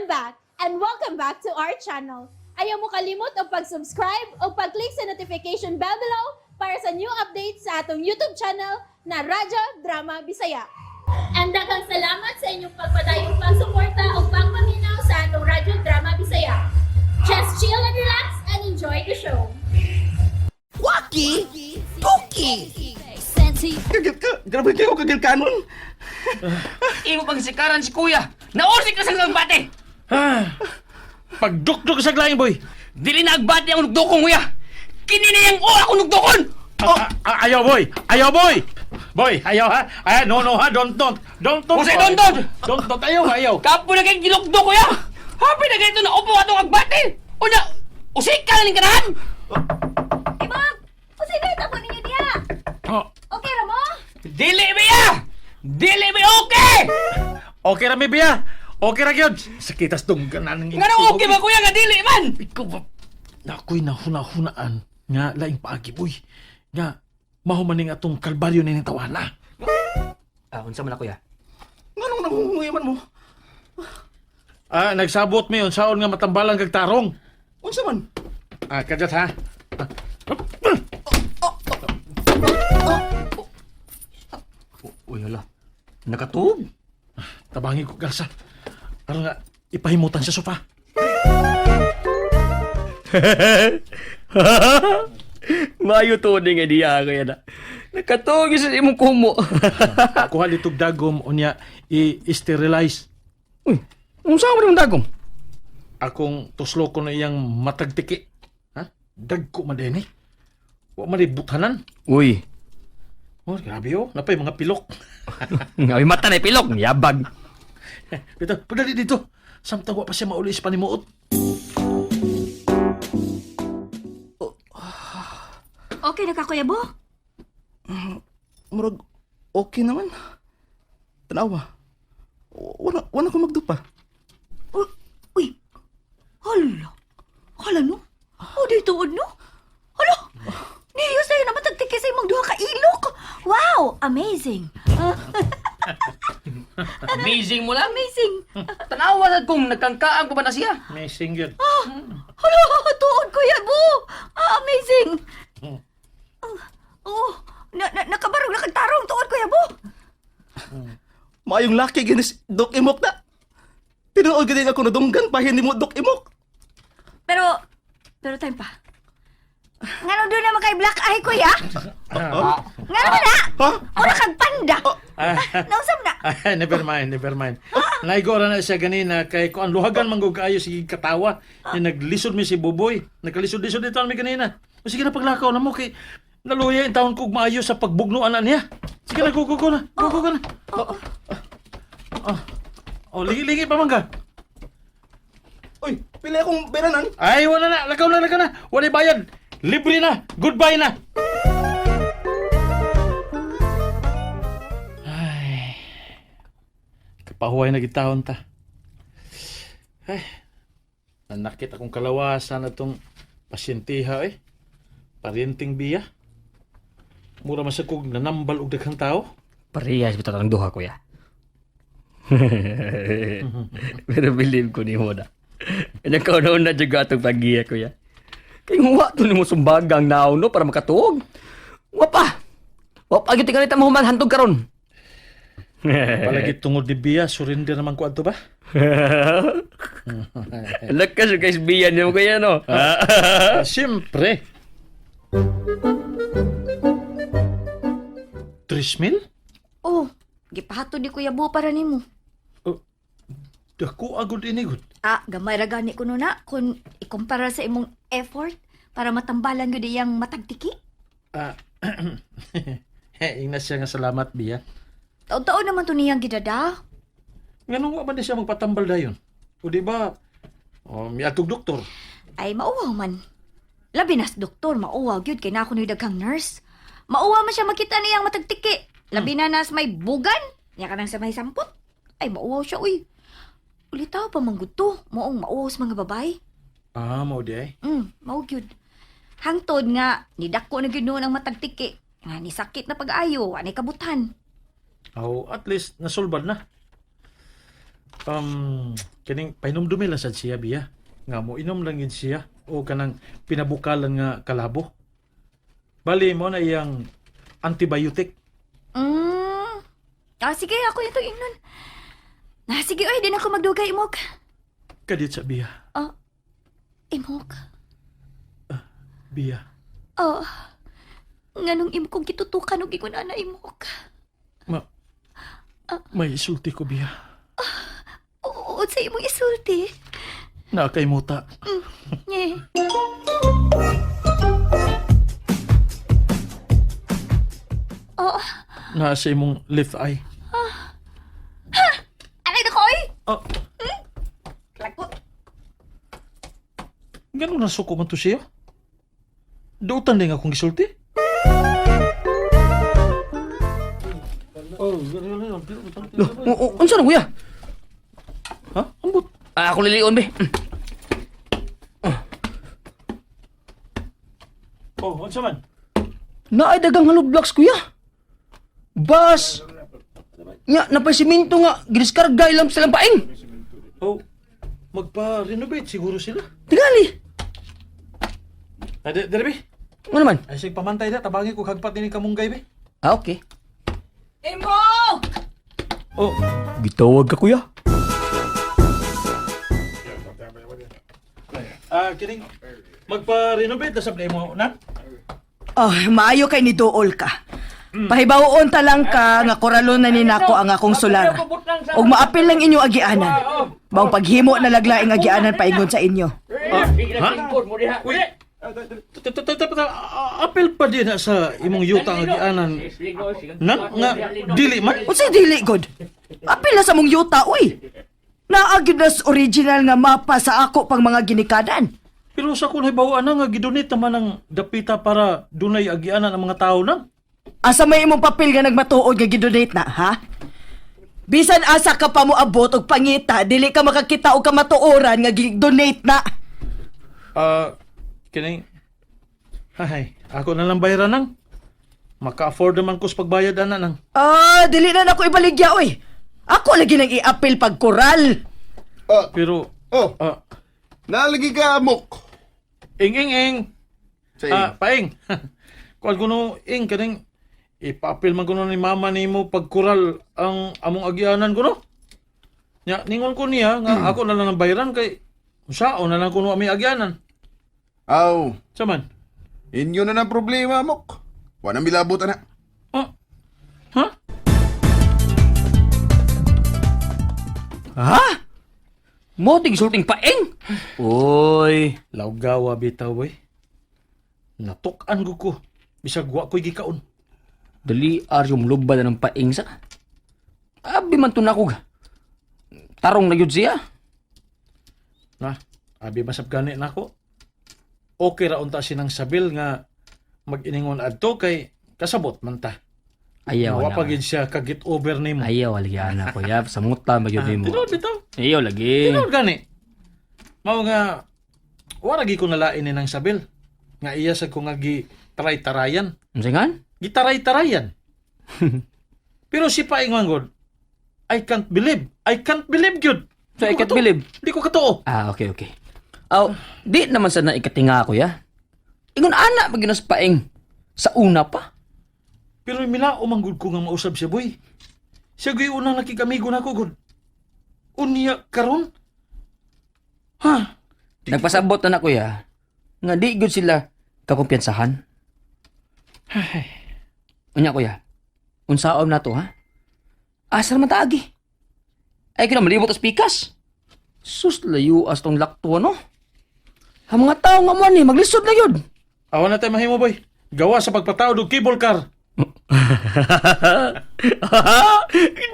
back and welcome back to our channel. Ayaw mo kalimot o pag-subscribe o pag-click sa notification bell below para sa new updates sa atong YouTube channel na Radyo Drama Bisaya. And daghang salamat sa inyong pagpadayong pagsuporta o pagpaminaw sa atong Radyo Drama Bisaya. Just chill and relax and enjoy the show. Waki! Tuki! Grabe kayo kagil kanon. Imo pang sikaran si kuya. Nausik na sa bate. Pagdukduk sa glaing, boy. Dili na agbate ang nugdukong kuya. Kini na yung ako nugdukon. Ayaw, boy. Ayaw, boy. Boy, ayaw, ha? No, ha? Don't. Usay, don't. Don't, ayaw. Kapo na kayong ginugdo kuya. Happy na ganito na upo atong agbate. Una, usik ka na ning kanahan. Ibag! Kasi dahil ako ninyo diya! Oh, Okay ra mo? Dili biya. Dili biya okay. okay ra, mi, biya. Okay ra, gyud. Sakitas dunggan na ng Nga na okay ba kuya nga dili man. Ikaw ba? Ako'y nahuna-hunaan. Nga, laing paagi, boy. Nga, mahumaning atong kalbaryo na yung tawana. Unsa man na kuya? Nganong nangunguyaman mo? Nagsabot mi yun. Saon nga matambalang kag tarong. Unsa man? Kadyat, ha? Uy hala. Nakatug. Tabangi ko, Garza. Para nga, ipahimutan sa sofa. Mayo to nga diya kaya na. Nakatug sa imong kumo. Kuha litog dagom, unya, i-sterilize. Uy, unsa man yung dagom? Akong tuslo ko na iyang matagtiki. Ha? Dagko madeni. Wa malibuthanan. Uy, Oh, grabe oh. Napay mga pilok. ngawi mata na pilok, yabag. Dito, padali dito. Samtang wa pa siya maulis panimuot. Okay na ka, Kuya Bo? Murag okay naman. Tanawa. Wala ko magdupa. Uy! Hala! Hala no? O di tuod no? Hala! Niyo sa'yo na matagtiki sa imong duha ka ilok! Wow! Amazing! Amazing mo lang. Amazing! Tanawa sad kung nagkangkaan ko ba na siya. May single. Hala! Tuod Kuya Bo! Amazing! Nakabarog na kagtarong tuod Kuya Bo! Maayong laki ginis Dok Imok na. Tinuod gani ako nadunggan pahin nimo Dok Imok. Pero time pa. Ngano doon naman kay Black Eye Kuya? Ngano na? Ha? Ora kag panda! Nausap na! Never mind. Naigora na siya ganina kay ko ang luhagan manggug kaayo sige katawa. Yung naglisod mi si Buboy. Nagkalisod-lisod dito mi ganina. O sige na paglakaw na mo kay naluya yung taon kog maayo sa pagbugnuan na niya. Sige na, go na. Go na. Ligi pa man ka. Uy, pila akong beranan. Ay, wala na. Lakaw na. Wala bayad. Libre na. Goodbye na. Ay. Kapahuay na gitahon ta. Ay. Nanakit akong kalawasan na itong pasyentiha eh. Parienting biya. Mura masakog nanambal og daghang tao. Parehas bitaw ang duha kuya. Pero believe ko ni mo na. Nakaw na juga atong pagiya kuya. Kay huwa to nimo sumbagang naw no para makatuog. Wa pa gyud tingali ta mahuman hantog karon. Palagi tungod di biya, surrender naman ko ato ba? Lakas guys biyan niyo kuya no. Siyempre. 3,000? Oh, gipahato di Kuya Bo para nimo. Dako agad inigod. Gamay ra gani kuno na kung ikumpara sa imong effort para matambalan gyud iyang matagtiki. Ingnas siya nga salamat biya. Taon-taon naman to niyang gidada. Nga wa man siya magpatambal dayon. O di ba? Miatog doktor. Ay mauwaw man. Labi nas doktor mauwaw gyud kay na ako ni daghang nurse. Mauwaw man siya makita niyang matagtiki. Labi na nas may bugan. Nya kanang sa may sampot. Ay mauwaw siya uy. Ulitaw pa manggod to. Moong mauwaw sa mga babae. Mao di ay. Mao gyud. Hangtod nga nidako na gyud noon ang matagtiki. Nga ni sakit na pag-ayo, ani kabutan. At least nasulbad na. Kining painom-dumi lang sad siya, biya. Nga mo, inom lang yun siya. O kanang pinabukalan nga kalabo. Bali mo na iyang antibiotic. Sige, ako ito ingnon. Sige, oy, din ako magdugay, Imok. Kadit sa biya. Imok? Biya. Nganong imo kong kitutukan og iguna na, Imok? May isulti ko, biya. Oo, sa imong isulti. Nakaimuta. Nye. Nasa imong left eye. Aray na ko, oy! Lagot. Ganun na suko man to siya? Dautan din akong gisulti? Unsa na kuya? Ha? Ambot. Ako lilion be. Unsa man? Naay dagang hollow blocks kuya. Bas. Nya napasiminto nga gidiskarga ilang silang paing. Magpa-renovate siguro sila. Tigali. Dere, be? Ano naman? Ay, sige, pamantay na. Tabangin ko kagpat ni kamunggay, be. Okay. Oh, Gitawag ka kuya. kining magpa-renovate na sablay mo, na? Maayo kay ni Dool ka. Pahibawoon ta lang ka nga koralon na ni nako ang akong solar. Ug maapil lang inyo agianan. Baong paghimo na laglaing agianan paingon sa inyo. Uy! Apel pa din na sa imong yuta nga gianan. Nga dili man. Unsay dili god? Apil na sa mong yuta uy. Naagid nas original nga mapa sa ako pang mga ginikadan. Pero sa kunay bawaan na nga gidonate naman ang dapita para dunay agianan ang mga tao nang. Asa may imong papel nga nagmatuod nga gidonate na, ha? Bisan asa ka pa mo abot og pangita, dili ka makakita og kamatuoran nga gidonate na. Kining Hay, ako na lang bayaran nang. Maka-afford naman ko sa pagbayad ana nang. Dili na nako ibaligya oy. Ako lagi nang i-apil pag koral. Pero Nalagi ka, Mok. ing. Sa Paing. Kuan kuno ing kaning ipapil man kuno ni mama nimo pagkural ang among agianan kuno. Nya ningon ko niya nga ako na lang ang bayaran kay sao na lang kuno ami agianan. Aw, Saman. inyo na ng problema, Mok. Wala milabot na. Ha? Ha? Mo sulting paing. Oy. Lawgawa bitaw boy. Natuk-an ko. Bisag wa ko'y gikaon. Dali yung lubad ng paing sa. Abi man tunakog. Tarong na yun siya. Na, abi masab gani nako. Okay ra unta sinang sabil nga mag-iningon adto kay kasabot man ta. Ayaw Wa na. pa gid siya kagit over nimo. Ayaw lagi ana kuya. Sa muta magyud mo. Tinod bitaw. Ayaw lagi. Tinod gani. Mao nga wala gi ko nalain ni nang sabil. Nga iya sa ko nga gi taray-tarayan. Unsingan? Gitaray-tarayan. Pero si Paing Manggod, I can't believe. I can't believe yun. So I can't believe. Di ko katoo. Okay. Di naman sana ikatinga ko ya. Ingon ana maginos paing. Sa una pa. Pero mila umanggod ko nga mausab siya, boy. Siya gay unang nakikamigo na ko, god. Unya karon? Ha? Nagpasabot na kuya. Nga di gud sila kakumpiyansahan. Ay, Unya kuya. Unsaom na to ha? Asar man taagi. Ay kina malibot as pikas. Sus layo as tong lakto no. Ang mga tao nga mo ni maglisod na yun. awan na tayo mahimo, boy. Gawa sa pagpatawad og cable car.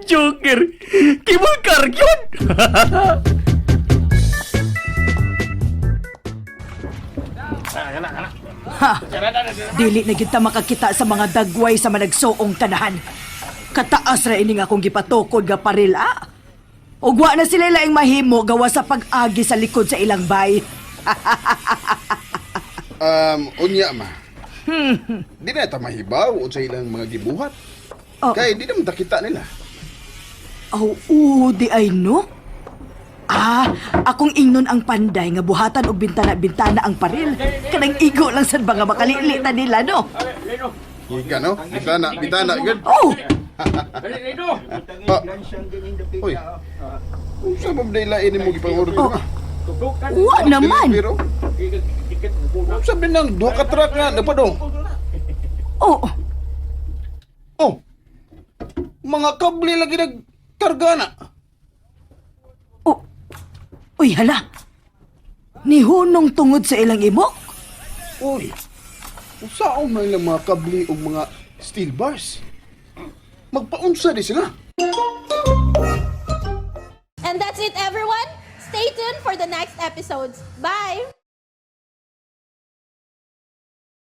Joker. Kibul car yun. Dili na kita makakita sa mga dagway sa managsuong tanahan. Kataas ra ini nga akong gipatukod nga paril, Ug wa na sila laing mahimo gawa sa pag-agi sa likod sa ilang bay. Unya, ma. Di na ita mahibaw o sa ilang mga gibuhat. Oh. Kaya di naman takita nila. Di ay no? Akong ingnon ang panday nga buhatan og bintana-bintana ang paril. Kanang igo lang sad mga makalilita nila, no? Ika, no? Bitana, good. Oh, Uy, kung saan ba lain mo gipangorder Oh. ka? wa naman. Pero, kung sabi ng duha ka truck na, napadong. Oh, Oh, mga kable lagi nagkarga na. oh. Uy, hala. Nihunong tungod sa ilang imok. Uy, kung saan may lang mga kable o mga steel bars? Magpaunsa di sila. And that's it, everyone. Stay tuned for the next episodes. Bye!